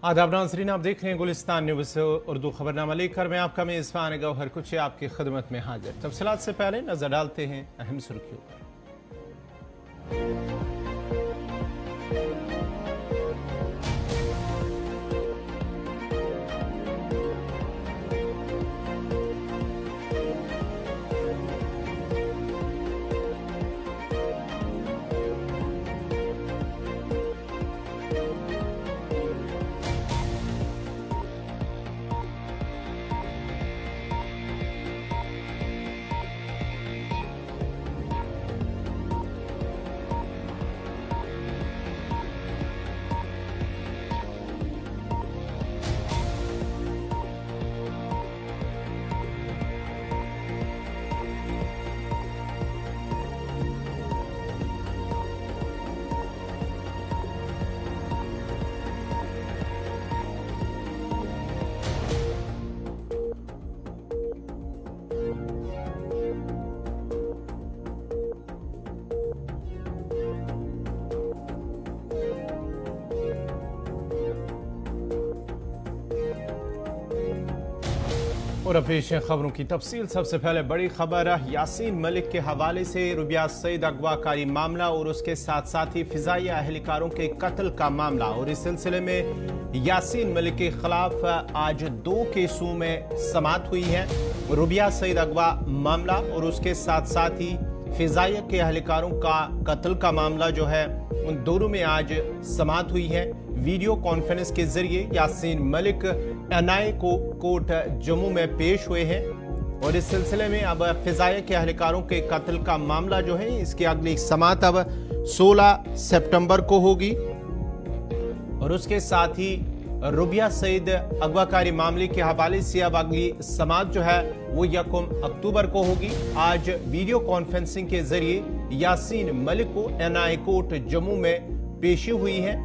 आदाब नाज़रीन, आप देख रहे हैं गुलिस्तान न्यूज़ उर्दू खबरनामा लेकर मैं आपका मेज़बान गौहर कुछ आपकी खिदमत में हाजिर। तफसीलात से पहले नजर डालते हैं अहम सुर्खियों पर। और अब पेश है खबरों की तफसील। सबसे पहले बड़ी खबर यासीन मलिक के हवाले से। रुबिया सईद अगवाकारी मामला और उसके साथ साथ ही फिजाई अहलकारों के कत्ल का मामला, और इस सिलसिले में यासीन मलिक के खिलाफ आज 2 केसों में समाअत हुई है। रुबिया सईद अगवा मामला और उसके साथ साथ ही फिजाई के अहलकारों का कत्ल का मामला जो है, उन दोनों में आज समाअत हुई है। वीडियो कॉन्फ्रेंस के जरिए यासीन मलिक एनआईए को कोर्ट जम्मू में पेश हुए हैं, और इस सिलसिले में अब फिजाई के अहलकारों के कत्ल का मामला जो है, इसकी अगली समाअत अब 16 सितंबर को होगी। और उसके साथ ही रुबिया सईद अगवाकारी मामले के हवाले से अब अगली समाअत जो है वो 1 अक्टूबर को होगी। आज वीडियो कॉन्फ्रेंसिंग के जरिए यासीन मलिक को एनआईए कोर्ट जम्मू में पेशी हुई है,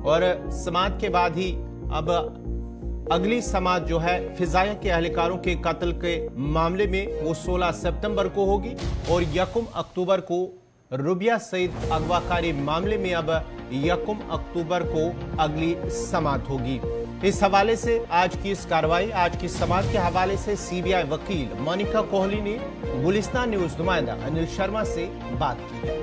और समाअत के बाद ही अब अगली समाअत जो है फिजाई के अहलकारों के कत्ल के मामले में वो 16 सितंबर को होगी, और 1 अक्टूबर को रुबिया सईद अगवाकारी मामले में अब 1 अक्टूबर को अगली समाअत होगी। इस हवाले से आज की इस कार्रवाई, आज की समाअत के हवाले से सीबीआई वकील मोनिका कोहली ने गुलिस्तान न्यूज नुमाइंदा अनिल शर्मा से बात की है।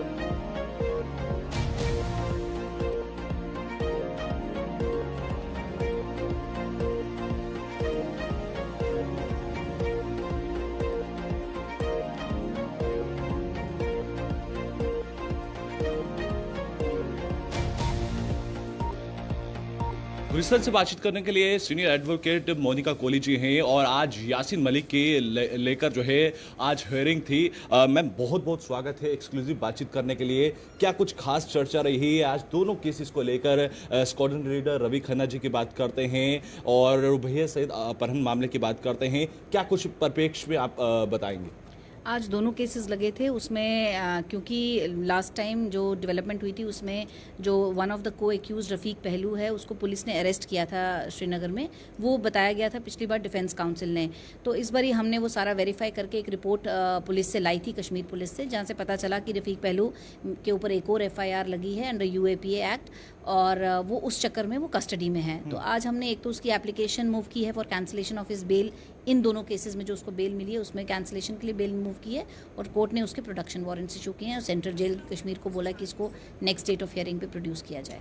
गुलिस्तान से बातचीत करने के लिए सीनियर एडवोकेट मोनिका कोहली जी हैं, और आज यासीन मलिक के लेकर जो है आज हियरिंग थी। मैम, बहुत बहुत स्वागत है एक्सक्लूसिव बातचीत करने के लिए। क्या कुछ खास चर्चा रही है आज दोनों केसेस को लेकर? स्क्वाड्रन लीडर रवि खन्ना जी की बात करते हैं और रुबिया सईद अपहरण मामले की बात करते हैं। क्या कुछ परिप्रेक्ष्य में आप बताएंगे? आज दोनों केसेस लगे थे उसमें, क्योंकि लास्ट टाइम जो डेवलपमेंट हुई थी उसमें जो वन ऑफ द को एक्यूज रफ़ीक पहलू है उसको पुलिस ने अरेस्ट किया था श्रीनगर में। वो बताया गया था पिछली बार डिफेंस काउंसिल ने, तो इस बार ही हमने वो सारा वेरीफाई करके एक रिपोर्ट पुलिस से लाई थी, कश्मीर पुलिस से, जहाँ से पता चला कि रफ़ीक पहलू के ऊपर एक और एफआईआर लगी है अंडर यूएपीए एक्ट, और वो उस चक्कर में वो कस्टडी में है। तो आज हमने एक तो उसकी एप्लीकेशन मूव की है for cancellation of his bail. इन दोनों केसेस में जो उसको बेल मिली है उसमें कैंसिलेशन के लिए बेल मूव की है, और कोर्ट ने उसके प्रोडक्शन वारंट्स इशू किए हैं, और सेंट्रल जेल कश्मीर को बोला कि इसको नेक्स्ट डेट ऑफ हियरिंग पे प्रोड्यूस किया जाए।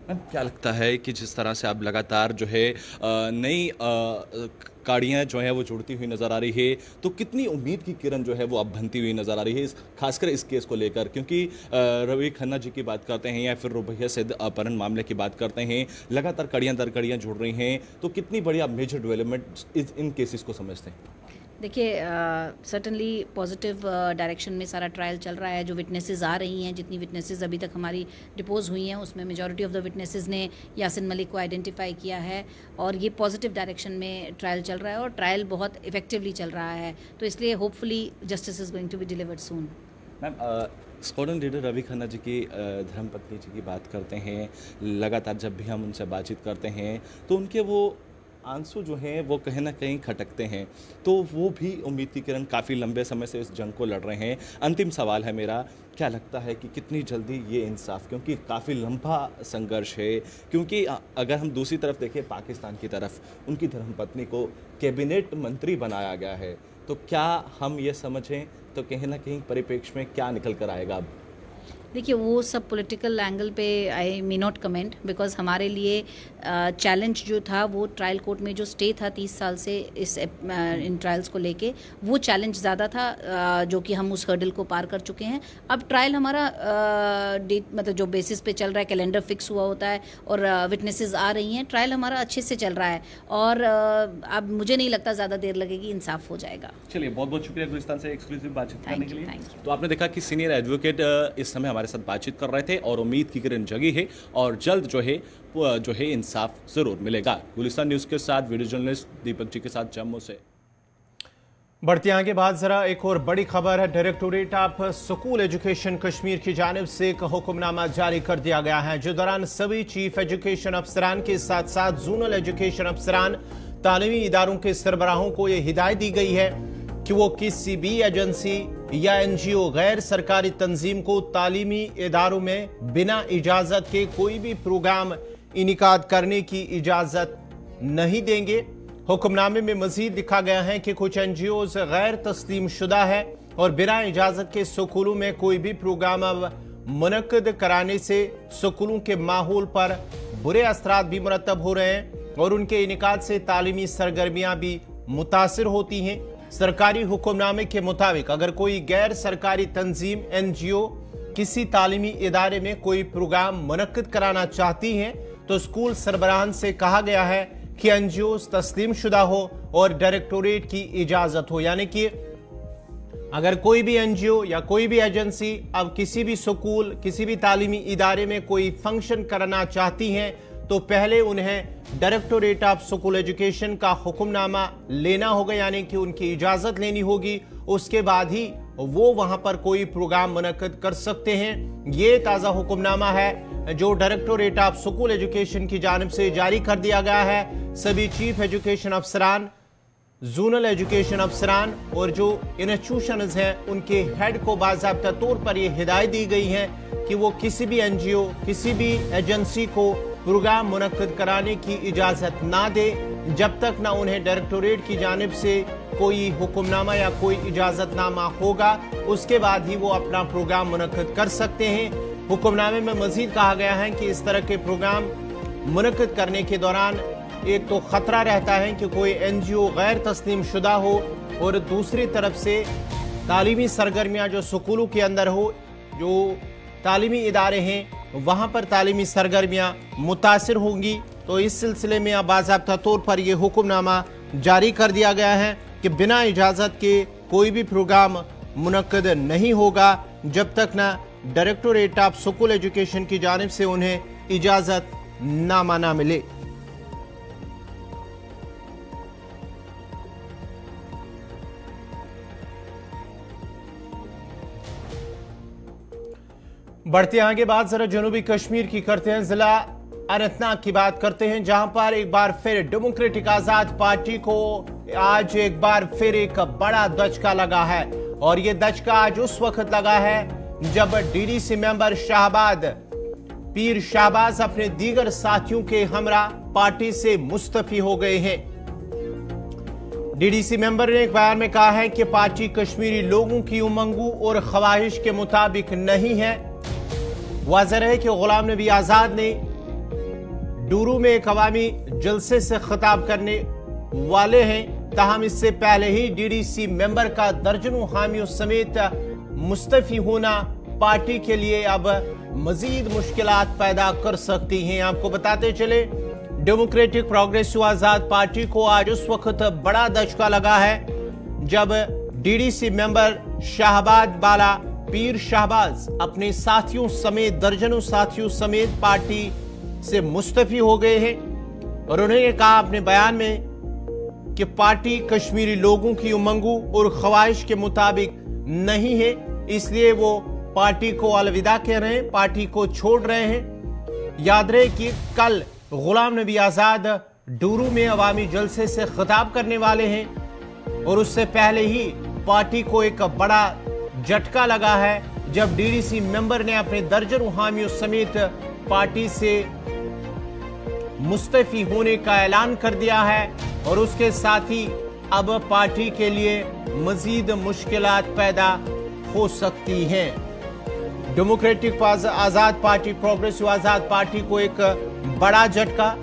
मैम, क्या लगता है कि जिस तरह से आप लगातार जो है नई गाड़ियाँ जो है वो जुड़ती हुई नज़र आ रही है, तो कितनी उम्मीद की किरण जो है वो अब बनती हुई नज़र आ रही है, खासकर इस केस को लेकर? क्योंकि रवि खन्ना जी की बात करते हैं या फिर रुबिया सईद अपहरण मामले की बात करते हैं, लगातार कड़ियाँ दर कड़ियाँ जुड़ रही हैं, तो कितनी बड़ी आप मेजर डेवलपमेंट इन केसेस को समझते हैं? देखिए, सर्टनली पॉजिटिव डायरेक्शन में सारा ट्रायल चल रहा है। जो विटनेसेस आ रही हैं, जितनी विटनेसेस अभी तक हमारी डिपोज हुई हैं, उसमें मेजॉरिटी ऑफ द विटनेसेस ने यासीन मलिक को आइडेंटिफाई किया है, और ये पॉजिटिव डायरेक्शन में ट्रायल चल रहा है, और ट्रायल बहुत इफेक्टिवली चल रहा है, तो इसलिए hopefully justice is going to be delivered soon. Ma'am, squadron leader Ravi Khanna ji की धर्मपत्नी जी की बात करते हैं, लगातार जब भी हम उनसे बातचीत करते हैं तो उनके वो आंसू जो हैं वो कहीं ना कहीं खटकते हैं, तो वो भी उम्मीद की किरण काफ़ी लंबे समय से इस जंग को लड़ रहे हैं। अंतिम सवाल है मेरा, क्या लगता है कि कितनी जल्दी ये इंसाफ, क्योंकि काफ़ी लंबा संघर्ष है, क्योंकि अगर हम दूसरी तरफ देखें पाकिस्तान की तरफ, उनकी धर्मपत्नी को कैबिनेट मंत्री बनाया गया है, तो क्या हम ये समझें तो कहीं ना कहीं परिप्रेक्ष्य में क्या निकल कर आएगा अब? देखिए, वो सब पॉलिटिकल एंगल पे आई मे नॉट कमेंट, बिकॉज हमारे लिए चैलेंज जो था वो ट्रायल कोर्ट में जो स्टे था 30 साल से इन ट्रायल्स को लेके, वो चैलेंज ज़्यादा था, जो कि हम उस हर्डल को पार कर चुके हैं। अब ट्रायल हमारा डेट मतलब जो बेसिस पे चल रहा है, कैलेंडर फिक्स हुआ होता है और विटनेसेस आ रही हैं, ट्रायल हमारा अच्छे से चल रहा है और अब मुझे नहीं लगता ज़्यादा देर लगेगी, इंसाफ हो जाएगा। चलिए, बहुत बहुत शुक्रिया गुलिस्तान से एक्सक्लूसिव बातचीत करने के लिए। Thank you. तो आपने देखा कि सीनियर एडवोकेट इस समय हमारे साथ बातचीत कर रहे थे और उम्मीद की किरण जगी है और जल्द जो है इंसाफ जरूर मिलेगा। गुलिस्तान न्यूज़ के साथ वीडियो जर्नलिस्ट दीपक जी के साथ जम्मू से। बढ़ते आगे बाद जरा एक और बड़ी खबर है। Directorate of school education Kashmir की जानिब से एक हुक्मनामा जारी कर दिया गया है, जो दौरान सभी चीफ एजुकेशन अफसरान के साथ साथ जोनल एजुकेशन अफसरान, तालीमी इदारों के सरबराहों को यह हिदायत दी गई है कि वो किसी भी एजेंसी या एनजीओ गैर सरकारी तंजीम को तालीमी इदारों में बिना इजाजत के कोई भी प्रोग्राम इनिकाद करने की इजाजत नहीं देंगे। हुक्मनामे में मजीद लिखा गया है कि कुछ एनजीओ गैर तस्लीम शुदा है और बिना इजाजत के स्कूलों में कोई भी प्रोग्राम मुनक्किद कराने से स्कूलों के माहौल पर बुरे असरात भी मुरतब हो रहे हैं और उनके इनिकाद से तालीमी सरगर्मियां भी मुतासिर होती हैं। सरकारी हुक्मनामे के मुताबिक अगर कोई गैर सरकारी तंजीम एनजीओ किसी तालीमी इदारे में कोई प्रोग्राम मुनक्किद कराना चाहती हैं तो स्कूल सरबराहान से कहा गया है कि एनजीओ तस्लीम शुदा हो और डायरेक्टोरेट की इजाजत हो। यानी कि अगर कोई भी एनजीओ या कोई भी एजेंसी अब किसी भी स्कूल, किसी भी तालीमी इदारे में कोई फंक्शन करना चाहती हैं तो पहले उन्हें डायरेक्टोरेट ऑफ स्कूल एजुकेशन का हुक्मनामा लेना होगा, यानी कि उनकी इजाजत लेनी होगी। उसके बाद ही वो वहां पर कोई प्रोग्राम मुनक्किद कर सकते हैं। ये ताज़ा हुक्मनामा है जो डायरेक्टोरेट ऑफ स्कूल एजुकेशन की जानिब से जारी कर दिया गया है। सभी चीफ एजुकेशन अफसरान, जोनल एजुकेशन अफसरान और जो इंस्टीट्यूशंस हैं उनके हेड को बाज़ाब्ता तौर पर यह हिदायत दी गई है कि वो किसी भी एनजीओ, किसी भी एजेंसी को प्रोग्राम मुनक्किद कराने की इजाज़त ना दे जब तक ना उन्हें डायरेक्टोरेट की जानिब से कोई हुक्मनामा या कोई इजाज़तनामा होगा। उसके बाद ही वो अपना प्रोग्राम मुनक्किद कर सकते हैं। हुक्मनामे में मजीद कहा गया है कि इस तरह के प्रोग्राम मुनक्किद करने के दौरान एक तो ख़तरा रहता है कि कोई एनजीओ गैर तस्लीम शुदा हो और दूसरी तरफ से तालीमी सरगर्मियाँ जो स्कूलों के अंदर हो, जो तालीमी इदारे हैं वहाँ पर तालीमी सरगर्मियाँ मुतासिर होंगी। तो इस सिलसिले में अब बाज़ाब्ता तौर पर यह हुक्मनामा जारी कर दिया गया है कि बिना इजाज़त के कोई भी प्रोग्राम मुनक्किद नहीं होगा जब तक ना डायरेक्टोरेट ऑफ स्कूल एजुकेशन की जानिब से उन्हें इजाज़त नामा ना मिले। बढ़ते आगे बात जरा जनूबी कश्मीर की करते हैं। जिला अनंतनाग की बात करते हैं, जहां पर एक बार फिर डेमोक्रेटिक आजाद पार्टी को आज एक बार फिर एक बड़ा दचका लगा है और यह दचका आज उस वक्त लगा है जब डीडीसी मेंबर शाहबाद पीर शाहबाज अपने दीगर साथियों के हमरा पार्टी से मुस्तफी हो गए हैं। डीडीसी मेंबर ने एक बयान में कहा है कि पार्टी कश्मीरी लोगों की उमंगों और ख्वाहिश के मुताबिक नहीं है। वाज़ेह है कि गुलाम नबी आजाद ने डूरू में एक अवामी जलसे से खिताब करने वाले हैं, ताहम इससे पहले ही डीडीसी मेंबर का दर्जनों हामियों समेत मुस्तफी होना पार्टी के लिए अब मजीद मुश्किलात पैदा कर सकती हैं। आपको बताते चले, डेमोक्रेटिक प्रोग्रेसिव आजाद पार्टी को आज उस वक्त बड़ा दचका लगा है जब डीडीसी मेंबर शाहबाद बाला पीर शाहबाज अपने साथियों समेत दर्जनों साथियों समेत पार्टी से मुस्तफी हो गए हैं और उन्होंने कहा अपने बयान में कि पार्टी कश्मीरी लोगों की उमंगों और ख्वाहिश के मुताबिक नहीं है, इसलिए वो पार्टी को अलविदा कह रहे हैं, पार्टी को छोड़ रहे हैं। याद रहे कि कल गुलाम नबी आजाद डूरू में अवामी जलसे से खिताब करने वाले हैं और उससे पहले ही पार्टी को एक बड़ा झटका लगा है जब डीडीसी मेंबर ने अपने दर्जनों हामियों समेत पार्टी से मुस्तफी होने का ऐलान कर दिया है और उसके साथ ही अब पार्टी के लिए मजीद मुश्किलात पैदा हो सकती हैं। डेमोक्रेटिक आजाद पार्टी, प्रोग्रेसिव आजाद पार्टी को एक बड़ा झटका।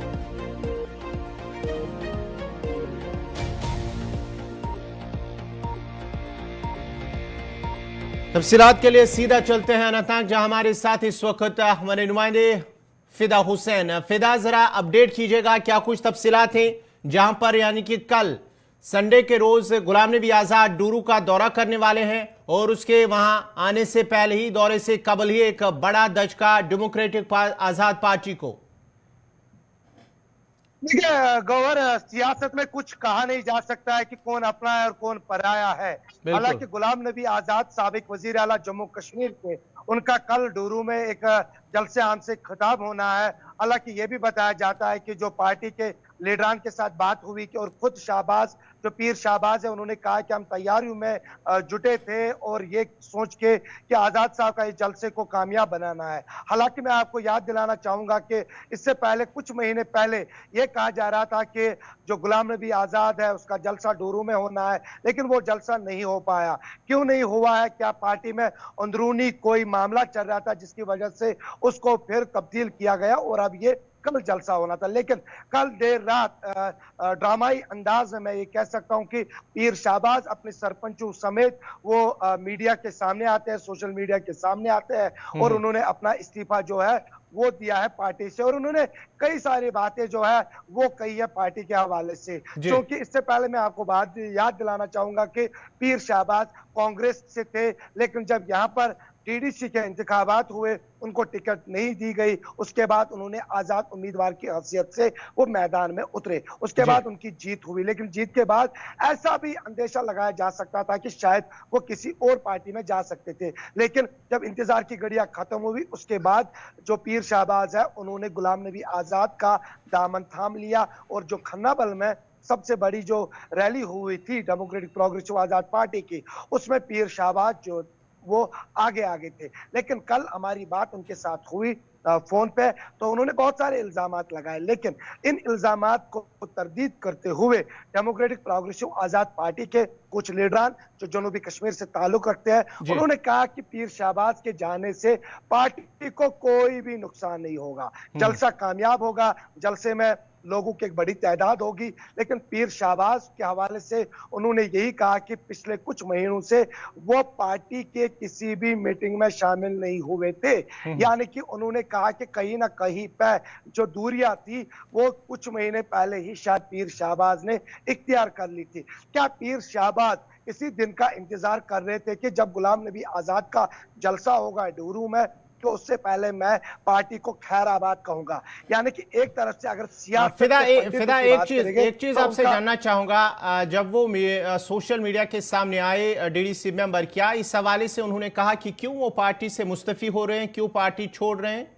तफसीलात के लिए सीधा चलते हैं अनंतनाग, जहां हमारे साथ इस वक्त हमारे नुमाइंदे फिदा हुसैन। फिदा, जरा अपडेट कीजिएगा, क्या कुछ तफसीलात हैं जहां पर यानी कि कल संडे के रोज गुलाम नबी आजाद डूरू का दौरा करने वाले हैं और उसके वहां आने से पहले ही, दौरे से कबल ही एक बड़ा दचका डेमोक्रेटिक आजाद पार्टी को। देखिए गौहर, सियासत में कुछ कहा नहीं जा सकता है कि कौन अपना है और कौन पराया है। हालांकि गुलाम नबी आजाद साबिक वजीर आला जम्मू कश्मीर के, उनका कल डूरू में एक जलसे आम से खिताब होना है। हालांकि ये भी बताया जाता है कि जो पार्टी के लीडरान के साथ बात हुई कि और खुद शाहबाज, जो पीर शाहबाज है, उन्होंने कहा कि हम तैयारियों में जुटे थे और ये सोच के कि आजाद साहब का इस जलसे को कामयाब बनाना है। हालांकि मैं आपको याद दिलाना चाहूंगा कि इससे पहले, कुछ महीने पहले, ये कहा जा रहा था कि जो गुलाम नबी आजाद है उसका जलसा डूरू में होना है, लेकिन वो जलसा नहीं हो पाया। क्यों नहीं हुआ है? क्या पार्टी में अंदरूनी कोई मामला चल रहा था जिसकी वजह से उसको फिर तब्दील किया गया और अब ये कल जलसा होना था। लेकिन कल देर रात ड्रामाई अंदाज में मैं ये कह सकता हूं कि पीर शाहबाज अपने सरपंचों समेत वो मीडिया के सामने आते हैं, सोशल मीडिया के सामने आते हैं और उन्होंने अपना इस्तीफा जो है वो दिया है पार्टी से और उन्होंने कई सारी बातें जो है वो कही है पार्टी के हवाले से। क्योंकि इससे पहले मैं आपको बात याद दिलाना चाहूंगा कि पीर शाहबाज कांग्रेस से थे, लेकिन जब यहाँ पर टीडीसी के इंतखाबात हुए, उनको टिकट नहीं दी गई, उसके बाद उन्होंने आजाद उम्मीदवार की हैसियत से वो मैदान में उतरे। उसके बाद उनकी जीत हुई, लेकिन जीत के बाद ऐसा भी अंदेशा लगाया जा सकता था कि शायद वो किसी और पार्टी में जा सकते थे। लेकिन जब इंतजार की घड़ियां खत्म हुई, उसके बाद जो पीर शाहबाज है उन्होंने गुलाम नबी आजाद का दामन थाम लिया और जो खन्नाबल में सबसे बड़ी जो रैली हुई थी डेमोक्रेटिक प्रोग्रेसिव आजाद पार्टी की, उसमें पीर शाहबाज जो वो आगे आगे थे। लेकिन कल हमारी बात उनके साथ हुई फोन पे, तो उन्होंने बहुत सारे इल्जामात लगाए, लेकिन इन इल्जामात को तरदीद करते हुए डेमोक्रेटिक प्रोग्रेसिव आजाद पार्टी के कुछ लीडरान जो जनूबी कश्मीर से ताल्लुक रखते हैं, उन्होंने कहा कि पीर शाहबाज के जाने से पार्टी को कोई भी नुकसान नहीं होगा, जलसा कामयाब होगा, जलसे में लोगों की एक बड़ी तादाद होगी। लेकिन पीर शाहबाज के हवाले से उन्होंने यही कहा कि पिछले कुछ महीनों से वो पार्टी के किसी भी मीटिंग में शामिल नहीं हुए थे। यानी कि उन्होंने कहा कि कहीं ना कहीं पे जो दूरियां थी वो कुछ महीने पहले ही शायद पीर शाहबाज ने इख्तियार कर ली थी। क्या पीर शाहबाज इसी दिन का इंतजार कर रहे थे कि जब गुलाम नबी आजाद का जलसा होगा डूरू में, तो उससे पहले मैं पार्टी को खैराबाद कहूंगा? यानी कि एक तरफ से अगर फिदा एक चीज आपसे जानना चाहूंगा, जब वो सोशल मीडिया के सामने आए डीडीसी मेंबर, क्या इस हवाले से उन्होंने कहा कि क्यों वो पार्टी से मुस्तफी हो रहे हैं, क्यों पार्टी छोड़ रहे हैं?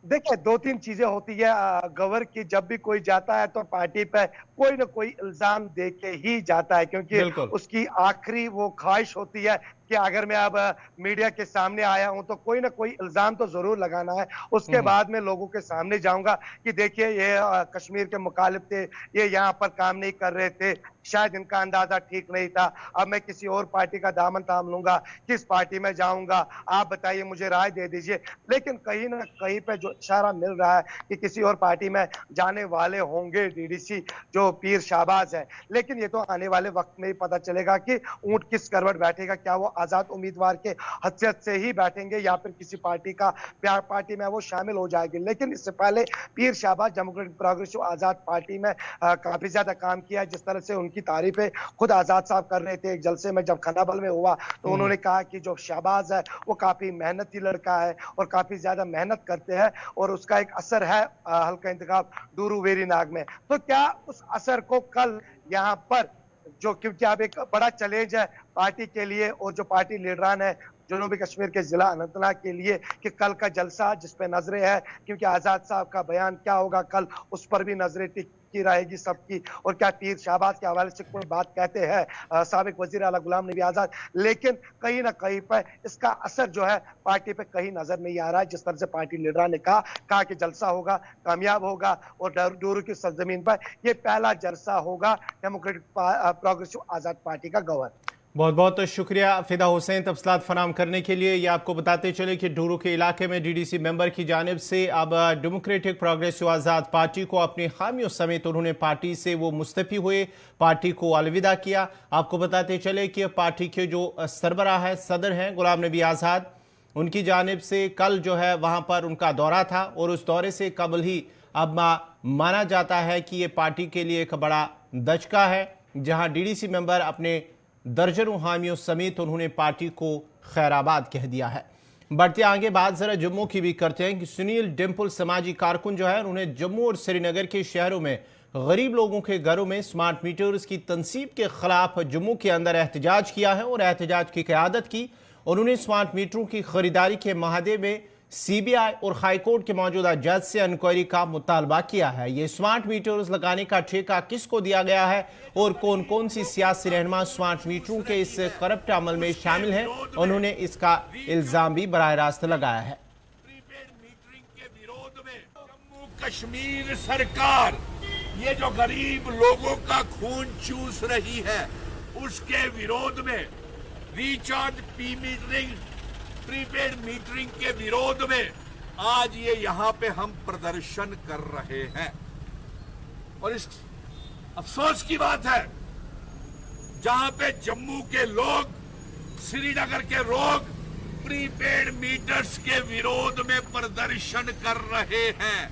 देखिए, दो तीन चीजें होती है गवर की, जब भी कोई जाता है तो पार्टी पे कोई ना कोई इल्जाम दे के ही जाता है, क्योंकि उसकी आखिरी वो ख्वाहिश होती है कि अगर मैं अब मीडिया के सामने आया हूं तो कोई ना कोई इल्जाम तो जरूर लगाना है। उसके बाद में लोगों के सामने जाऊंगा कि देखिए ये कश्मीर के मुखालिफ थे, ये यहाँ पर काम नहीं कर रहे थे, शायद इनका अंदाजा ठीक नहीं था, अब मैं किसी और पार्टी का दामन थाम लूंगा, किस पार्टी में जाऊंगा, आप बताइए, मुझे राय दे दीजिए। लेकिन कहीं ना कहीं पे जो इशारा मिल रहा है कि किसी और पार्टी में जाने वाले होंगे डीडीसी जो पीर शाहबाज है। लेकिन ये तो आने वाले वक्त में ही पता चलेगा कि ऊंट किस करवट बैठेगा, क्या वो आजाद उम्मीदवार के हैसियत से ही बैठेंगे या फिर किसी पार्टी में वो शामिल हो जाएंगे। लेकिन इससे पहले पीर शाहबाज डेमोक्रेटिक प्रोग्रेसिव आजाद पार्टी में काफी ज्यादा काम किया है। जिस तरह से उनकी तारीफें खुद आजाद साहब कर रहे थे एक जलसे में जब खनाबल में हुआ, तो उन्होंने कहा कि जो शाहबाज है वो काफी मेहनती लड़का है और काफी ज्यादा मेहनत करते हैं और उसका एक असर है हल्का इंतखाब डूरू वेरीनाग में। तो क्या उस असर को कल यहाँ पर जो, क्योंकि अब एक बड़ा चैलेंज है पार्टी के लिए और जो पार्टी लीडरान है जनूबी कश्मीर के जिला अनंतनाग के लिए कि कल का जलसा जिस पे नजरें है, क्योंकि आजाद साहब का बयान क्या होगा कल, उस पर भी नजरें टिकी रहेगी सबकी। और क्या तीर शाहबाज के हवाले से कोई बात कहते हैं साबिक वजीर आला गुलाम नबी आजाद, लेकिन कहीं ना कहीं पर इसका असर जो है पार्टी पे कहीं नजर नहीं आ रहा है। जिस तरह से पार्टी लीडर ने कहा कि जलसा होगा, कामयाब होगा और डोरू की सरजमीन पर यह पहला जलसा होगा डेमोक्रेटिक प्रोग्रेसिव आजाद पार्टी का गवर्नर। बहुत बहुत शुक्रिया फिदा हुसैन तफसलात फराम करने के लिए। ये आपको बताते चले कि डोरू के इलाके में डीडीसी मेंबर की जानिब से अब डेमोक्रेटिक प्रोग्रेसिव आज़ाद पार्टी को अपनी हामियों समेत उन्होंने पार्टी से वो मुस्तफ़ी हुए, पार्टी को अलविदा किया। आपको बताते चले कि पार्टी के जो सरबराह है, सदर हैं गुलाम नबी आज़ाद, उनकी जानिब से कल जो है वहाँ पर उनका दौरा था और उस दौरे से कबल ही अब माना जाता है कि ये पार्टी के लिए एक बड़ा दचका है, जहाँ डीडीसी मेंबर अपने दर्जनों हामियों समेत उन्होंने पार्टी को खैराबाद कह दिया है। बढ़ते आगे बात जरा जम्मू की भी करते हैं कि सुनील डिम्पल समाजी कारकुन जो है उन्होंने जम्मू और श्रीनगर के शहरों में गरीब लोगों के घरों में स्मार्ट मीटर्स की तनसीब के खिलाफ जम्मू के अंदर एहतजाज किया है और एहतजाज की क़यादत की। उन्होंने स्मार्ट मीटरों की खरीदारी के माहदे में सीबीआई और हाईकोर्ट के मौजूदा जज से इंक्वायरी का मुतालबा किया है। ये स्मार्ट मीटर्स लगाने का ठेका किसको दिया गया है और कौन कौन सी सियासी रहनुमा स्मार्ट मीटरों के इस करप्ट अमल में शामिल हैं, उन्होंने इसका इल्जाम भी बराह रास्त लगाया है। प्रीपेड मीटरिंग के विरोध में जम्मू कश्मीर सरकार ये जो गरीब लोगों का खून चूस रही है उसके विरोध में रिचार्ज प्रीपेड मीटरिंग के विरोध में आज ये यहाँ पे हम प्रदर्शन कर रहे हैं। और इस अफसोस की बात है जहां पे जम्मू के लोग, श्रीनगर के लोग प्रीपेड मीटर्स के विरोध में प्रदर्शन कर रहे हैं,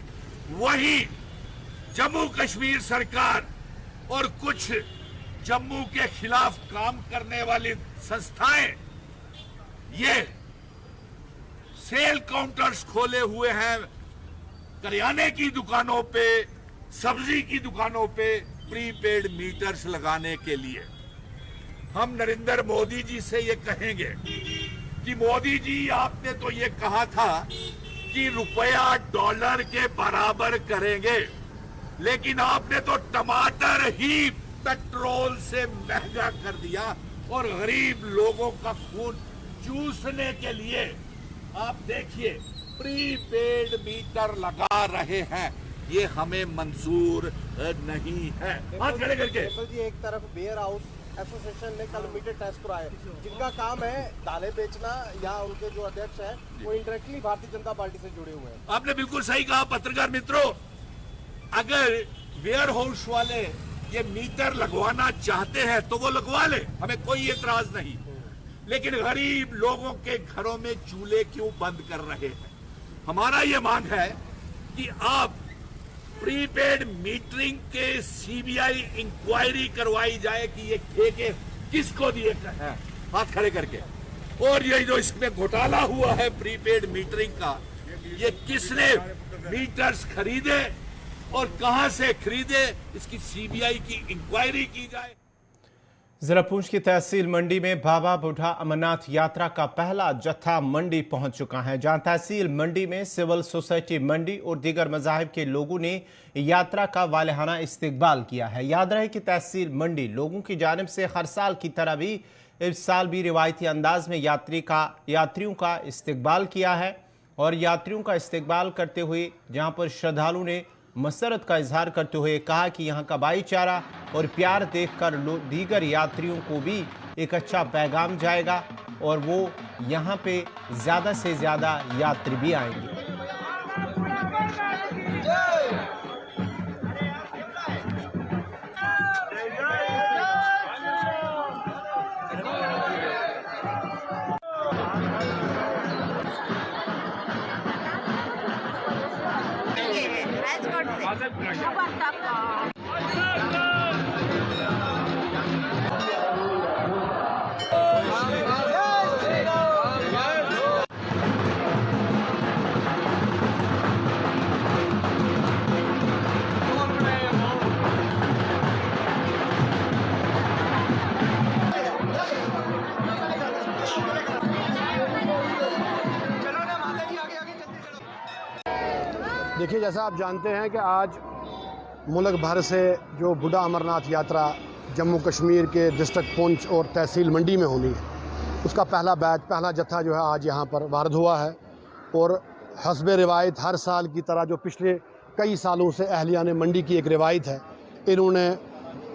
वहीं जम्मू कश्मीर सरकार और कुछ जम्मू के खिलाफ काम करने वाली संस्थाएं ये सेल काउंटर्स खोले हुए हैं करियाने की दुकानों पे, सब्जी की दुकानों पे प्रीपेड मीटर्स लगाने के लिए। हम नरेंद्र मोदी जी से ये कहेंगे कि मोदी जी आपने तो ये कहा था कि रुपया डॉलर के बराबर करेंगे, लेकिन आपने तो टमाटर ही पेट्रोल से महंगा कर दिया और गरीब लोगों का खून चूसने के लिए आप देखिए प्रीपेड मीटर लगा रहे हैं। ये हमें मंजूर नहीं है। हाथ खड़े करके जी, एक तरफ वेयर हाउस एसोसिएशन ने कल मीटर टेस्ट कराए, जिनका काम है दालें बेचना, या उनके जो अध्यक्ष हैं वो इंडायरेक्टली भारतीय जनता पार्टी से जुड़े हुए हैं। आपने बिल्कुल सही कहा पत्रकार मित्रों, अगर वेयर हाउस वाले ये मीटर लगवाना चाहते हैं तो वो लगवा ले, हमें कोई एतराज नहीं, लेकिन गरीब लोगों के घरों में चूल्हे क्यों बंद कर रहे हैं? हमारा ये मांग है कि आप प्रीपेड मीटरिंग के सीबीआई इंक्वायरी करवाई जाए कि ये ठेके किसको दिए हैं, हाथ खड़े करके। और ये जो इसमें घोटाला हुआ है प्रीपेड मीटरिंग का, ये किसने मीटर्स खरीदे और कहां से खरीदे, इसकी सीबीआई की इंक्वायरी की जाए। ज़रापूंछ की तहसील मंडी में बाबा बूढ़ा अमरनाथ यात्रा का पहला जत्था मंडी पहुंच चुका है, जहां तहसील मंडी में सिविल सोसाइटी मंडी और दीगर मज़ाहिब के लोगों ने यात्रा का वालहाना इस्तकबाल किया है। याद रहे कि तहसील मंडी लोगों की जानिब से हर साल की तरह भी इस साल भी रिवायती अंदाज में यात्रियों का इस्तकबाल किया है और यात्रियों का इस्तकबाल करते हुए जहाँ पर श्रद्धालुओं ने मसरत का इजहार करते हुए कहा कि यहाँ का भाईचारा और प्यार देखकर दीगर यात्रियों को भी एक अच्छा पैगाम जाएगा और वो यहाँ पे ज़्यादा से ज़्यादा यात्री भी आएंगे। देखिए, जैसा आप जानते हैं कि आज मुल्क भर से जो बूढ़ा अमरनाथ यात्रा जम्मू कश्मीर के डिस्ट्रिक्ट पुंछ और तहसील मंडी में होनी है, उसका पहला बैच, पहला जत्था जो है आज यहाँ पर वारद हुआ है। और हस्ब रिवायत हर साल की तरह जो पिछले कई सालों से अहलियान मंडी की एक रिवायत है, इन्होंने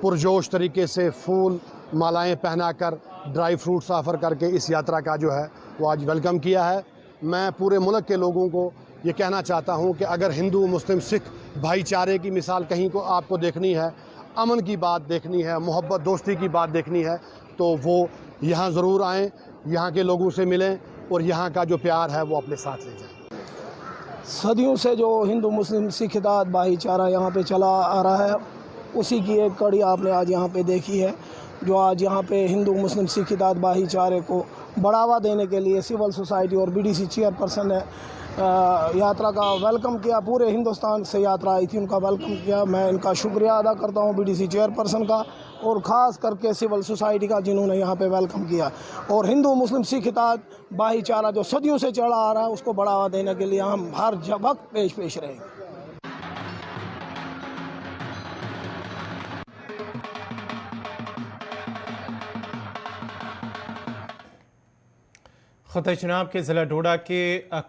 पुरजोश तरीके से फूल मालाएं पहनाकर, ड्राई फ्रूट्स ऑफ़र करके इस यात्रा का जो है वो आज वेलकम किया है। मैं पूरे मुल्क के लोगों को ये कहना चाहता हूँ कि अगर हिंदू मुस्लिम सिख भाईचारे की मिसाल कहीं को आपको देखनी है, अमन की बात देखनी है, मोहब्बत दोस्ती की बात देखनी है, तो वो यहाँ ज़रूर आएँ, यहाँ के लोगों से मिलें और यहाँ का जो प्यार है वो अपने साथ ले जाएं। सदियों से जो हिंदू मुस्लिम सिख इत्तेहाद भाईचारा यहाँ पे चला आ रहा है, उसी की एक कड़ी आपने आज यहाँ पे देखी है। जो आज यहाँ पे हिंदू मुस्लिम सिख इत्तेहाद भाईचारे को बढ़ावा देने के लिए सिविल सोसाइटी और बीडीसी चेयरपर्सन ने यात्रा का वेलकम किया। पूरे हिंदुस्तान से यात्रा आई थी, उनका वेलकम किया। मैं इनका शुक्रिया अदा करता हूँ बीडीसी चेयरपर्सन का और ख़ास करके सिविल सोसाइटी का, जिन्होंने यहाँ पे वेलकम किया। और हिंदू मुस्लिम सिख इत्तेहाद भाईचारा जो सदियों से चला आ रहा है, उसको बढ़ावा देने के लिए हम हर वक्त पेश रहेंगे। ख़ुद जनाब के ज़िला डोडा के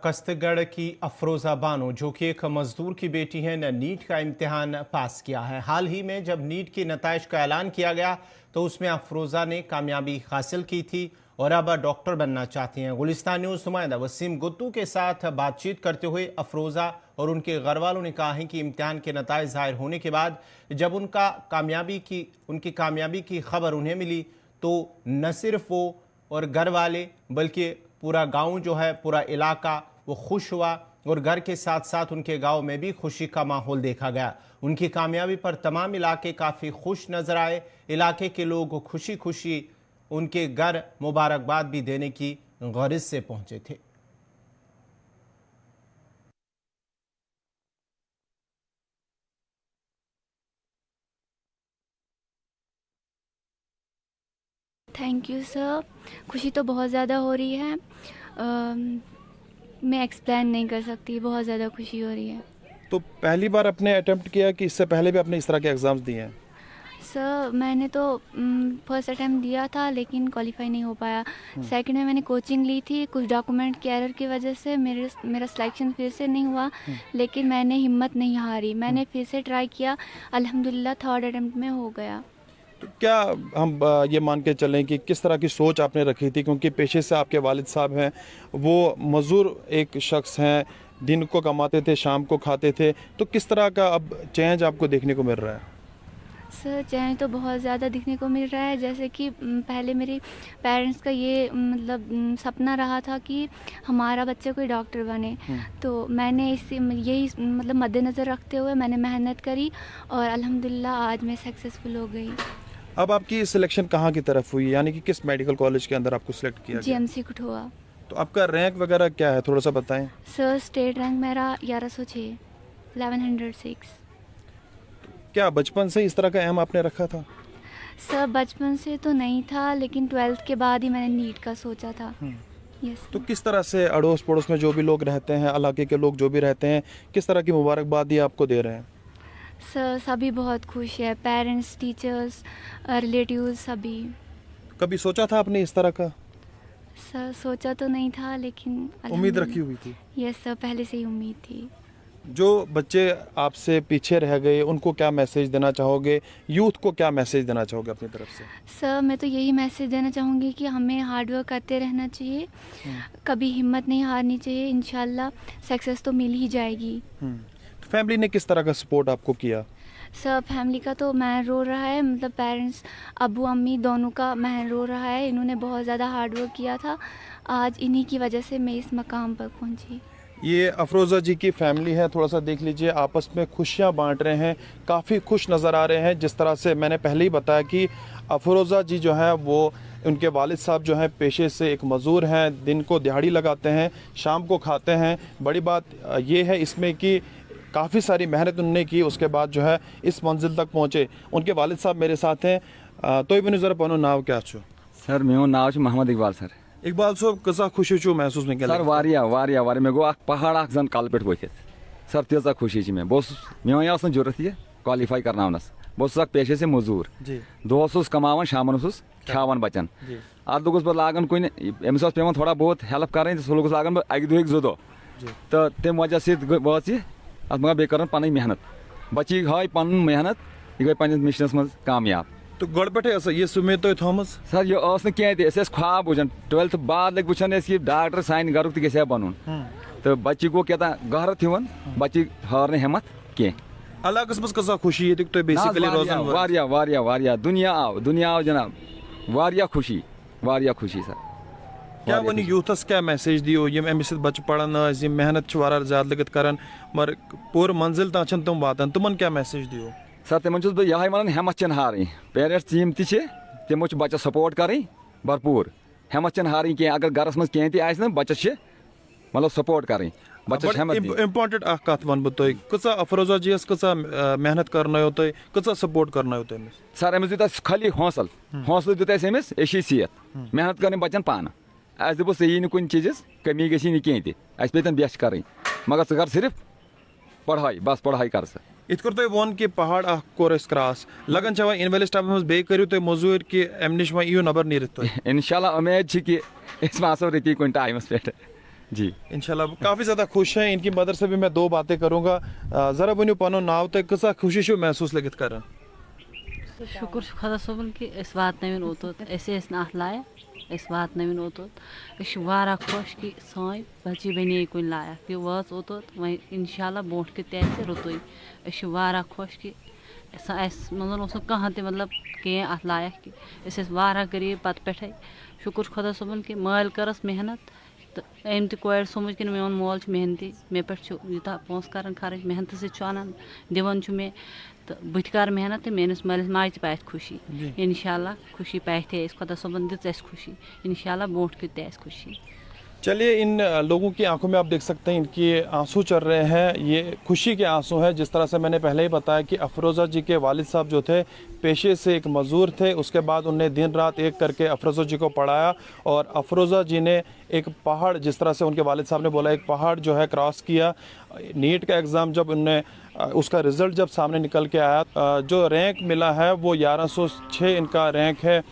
कस्तगढ़ की अफरोज़ा बानो, जो कि एक मज़दूर की बेटी है, ने नीट का इम्तिहान पास किया है। हाल ही में जब नीट के नताइज का ऐलान किया गया तो उसमें अफरोज़ा ने कामयाबी हासिल की थी और अब डॉक्टर बनना चाहती हैं। गुलिस्तान न्यूज़ नुमाइंदा वसीम गुत्तू के साथ बातचीत करते हुए अफरोज़ा और उनके घर वालों ने कहा है कि इम्तिहान के नताइज ज़ाहिर होने के बाद जब उनकी कामयाबी की खबर उन्हें मिली तो न सिर्फ वो और घर वाले बल्कि पूरा गांव जो है, पूरा इलाका वो खुश हुआ और घर के साथ साथ उनके गांव में भी खुशी का माहौल देखा गया। उनकी कामयाबी पर तमाम इलाके काफ़ी खुश नज़र आए। इलाके के लोग खुशी खुशी उनके घर मुबारकबाद भी देने की गर्ज से पहुंचे थे। Thank you sir. खुशी तो बहुत ज़्यादा हो रही है, मैं एक्सप्लेन नहीं कर सकती, बहुत ज़्यादा खुशी हो रही है। तो पहली बार आपने अटेम्प्ट किया कि इससे पहले भी आपने इस तरह के एग्ज़ाम्स दिए हैं? सर मैंने तो फर्स्ट अटैम्प्ट दिया था लेकिन क्वालिफाई नहीं हो पाया। सेकंड में मैंने कोचिंग ली थी, कुछ डॉक्यूमेंट की एरर की वजह से मेरा सिलेक्शन फिर से नहीं हुआ, लेकिन मैंने हिम्मत नहीं हारी, मैंने फिर से ट्राई किया, अल्हम्दुलिल्लाह थर्ड अटैम्प्ट में हो गया। तो क्या हम ये मान के चलें कि किस तरह की सोच आपने रखी थी, क्योंकि पेशे से आपके वालिद साहब हैं, वो मज़दूर एक शख्स हैं, दिन को कमाते थे, शाम को खाते थे, तो किस तरह का अब चेंज आपको देखने को मिल रहा है? सर चेंज तो बहुत ज़्यादा दिखने को मिल रहा है। जैसे कि पहले मेरे पेरेंट्स का ये मतलब सपना रहा था कि हमारा बच्चा कोई डॉक्टर बने, तो मैंने यही मतलब मद्देनज़र रखते हुए मैंने मेहनत करी और अल्हम्दुलिल्लाह आज मैं सक्सेसफुल हो गई। अब आपकी सिलेक्शन कहाँ की तरफ हुई, यानी कि किस मेडिकल कॉलेज के अंदर आपको सिलेक्ट किया गया? जीएमसी कठुआ। तो आपका रैंक वगैरह क्या है, थोड़ा सा बताएं। सर स्टेट रैंक मेरा 1106, 1106। क्या बचपन से इस तरह का एम आपने रखा था? सर बचपन से तो नहीं था, लेकिन 12th के बाद ही मैंने नीट का सोचा था। यस। तो किस तरह से अड़ोस पड़ोस में जो भी लोग रहते हैं, इलाके के लोग जो भी रहते हैं, किस तरह की मुबारकबाद ये आपको दे रहे हैं? सर सभी बहुत खुश है, पेरेंट्स, टीचर्स, रिलेटिव्स सभी। कभी सोचा था आपने इस तरह का? सर सोचा तो नहीं था, लेकिन उम्मीद रखी हुई थी? यस सर, पहले से ही उम्मीद थी। जो बच्चे आपसे पीछे रह गए उनको क्या मैसेज देना चाहोगे, यूथ को क्या मैसेज देना चाहोगे अपनी तरफ से? सर मैं तो यही मैसेज देना चाहूँगी कि हमें हार्ड वर्क करते रहना चाहिए, कभी हिम्मत नहीं हारनी चाहिए, इंशाल्लाह सक्सेस तो मिल ही जाएगी। तो फैमिली ने किस तरह का सपोर्ट आपको किया? सर फैमिली का तो महर रो रहा है, मतलब पेरेंट्स, अब्बू अम्मी दोनों का महर रो रहा है। इन्होंने बहुत ज़्यादा हार्ड वर्क किया था, आज इन्हीं की वजह से मैं इस मकाम पर पहुँची। ये अफरोज़ा जी की फैमिली है, थोड़ा सा देख लीजिए, आपस में खुशियाँ बांट रहे हैं, काफ़ी खुश नज़र आ रहे हैं। जिस तरह से मैंने पहले ही बताया कि अफरोज़ा जी जो है वो, उनके वालिद साहब जो हैं पेशे से एक मज़दूर हैं, दिन को दिहाड़ी लगाते हैं, शाम को खाते हैं। बड़ी बात ये है इसमें कि काफ़ी सारी मेहनत उन्होंने की, उसके बाद जो है इस मंजिल तक पहुँचे। उनके वालिद साहब मेरे साथ हैं। तो इबन ज़रा पनो नाव क्या छो? सर मेरा नाव मोहम्मद इकबाल सर। इकबाल साहब कसा खुशी छो महसूस में? सर वारिया मेरे गो पहाड़ जन कल पे वथित सर तीजा खुशी मे मे जरूरत ये क्वालिफाई करनावनस बह पेशे से मजूर दोस कमावन शामन खावन बचन अत लोगस बह लागन कुन अमिस पे थोड़ा बहुत हेल्प कर सह लोगस लागन बह अक दुह 2 दो तो तम वजह सत वाच अत मगर बे कर पन मेहनत बच्ची हाय पन मेहनत यह गई पन्नस मिशनस मज कामयाब तो गड़ पे ये उम्मीद तो थोम सर यह कह ख्वाब वुचान 12th बाद लग वुचान डॉक्टर सान घर तह बन तो बच्ची गो क्या गहरत हिवन बच्ची हारने हिम्मत कह अलगस मज कसा खुशी ये तो बेसिकली रोजान वारिया दुनिया आव जनाब वारिया खुशी सर क्या वन यूथस क्या मैसेज दियो यम अमिस बच्चे पढ़ान मेहनत ज्यादा लगत करान मगर पूर मंजिल तक तुम वातान तुमन क्या मैसेज दियो सर तमन बह यह वन हिम्मत चन हारें पेरेंट्स यम तमो बच्चा सपोर्ट करें भरपूर हिम्मत चन हारें कह अगर घरस मज कह तह बच्चस मतलब सपोर्ट करें बच्चस हिम्मत इम्पॉर्टेंट कत वन बह तुम कचा अफरोजा जी कचा मेहनत करनो तुम कचा सपोर्ट करनो तुम सर अमिस दित खाली हौसल दित अमिस एशी सेहत मेहनत करें बच्चन पान अस दोपस यी नुन कुन चीज़ कमी गई कह पे बेस्ट करें मगर स कर सिर्फ पढ़ाई बस पढ़ाई कर स इत कर तुम वन कि पहाड़ कोर क्रॉस लगन वन इन वाले स्टाफ मज बे करू तुम मजूर कि अम नश वो यू नबर नीरत तुम इंशाल्लाह उम्मीद कि आसो रती कुन टाइमस पे जी इंशाल्लाह काफ़ी ज़्यादा खुश हैं इनकी मदर से भी मैं 2 बातें करूँगा ज़रा वन पनो नाव तो कसा खुशी महसूस लगित कर शुक्र खुदा सोबन कि वात ओतोत अत लायक वात ओतोत खुश कि सान बच्ची बने कुन लायक यह वाच ओतोत वह इंशाल्लाह ब्रोह कह रुतुई खुश कि मतलब कह मतलब कह अत लायक कि गरीब पत पे शुक्र खुदा सोबन कि माल करस मेहनत तो अम तोर समझ कि मोन मोल मेहनती मे पे यूता पोस कर खर्च मेहनत सनान दिवान मे तो बह कर मेहनत मेस मालिस माज पे खुशी इंशाल्लाह खुशी पे खुदा सोबन दिस खुशी इंशाल्लाह ब्रोह कह खुशी। चलिए इन लोगों की आंखों में आप देख सकते हैं इनके आंसू चल रहे हैं, ये खुशी के आंसू हैं। जिस तरह से मैंने पहले ही बताया कि अफरोज़ा जी के वालिद साहब जो थे पेशे से एक मज़दूर थे, उसके बाद उन्होंने दिन रात एक करके अफरोज़ा जी को पढ़ाया और अफरोज़ा जी ने एक पहाड़, जिस तरह से उनके वालिद साहब ने बोला, एक पहाड़ जो है क्रॉस किया। नीट का एग्ज़ाम जब उनने उसका रिज़ल्ट जब सामने निकल के आया, जो रैंक मिला है वो 1106 इनका रैंक है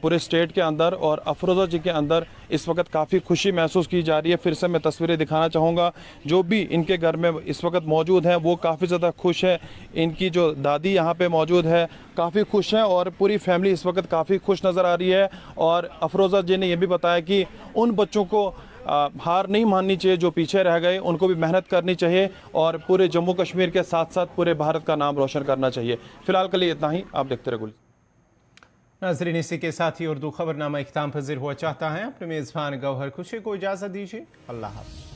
पूरे स्टेट के अंदर। और अफरोज़ा जी के अंदर इस वक्त काफ़ी खुशी महसूस की जा रही है। फिर से मैं तस्वीरें दिखाना चाहूँगा, जो भी इनके घर में इस वक्त मौजूद हैं वो काफ़ी ज़्यादा खुश है। इनकी जो दादी यहाँ पे मौजूद है काफ़ी खुश हैं और पूरी फैमिली इस वक्त काफ़ी खुश नज़र आ रही है। और अफरोज़ा जी ने यह भी बताया कि उन बच्चों को हार नहीं माननी चाहिए जो पीछे रह गए, उनको भी मेहनत करनी चाहिए और पूरे जम्मू कश्मीर के साथ साथ पूरे भारत का नाम रोशन करना चाहिए। फ़िलहाल के लिए इतना ही, आप देखते रहे। नाज़रीन, इसी के साथ ही उर्दू खबरनामा इख्तिताम पज़ीर हुआ चाहता है। अपने मेज़बान गौहर खुशी को इजाज़त दीजिए। अल्लाह हाफ़िज़।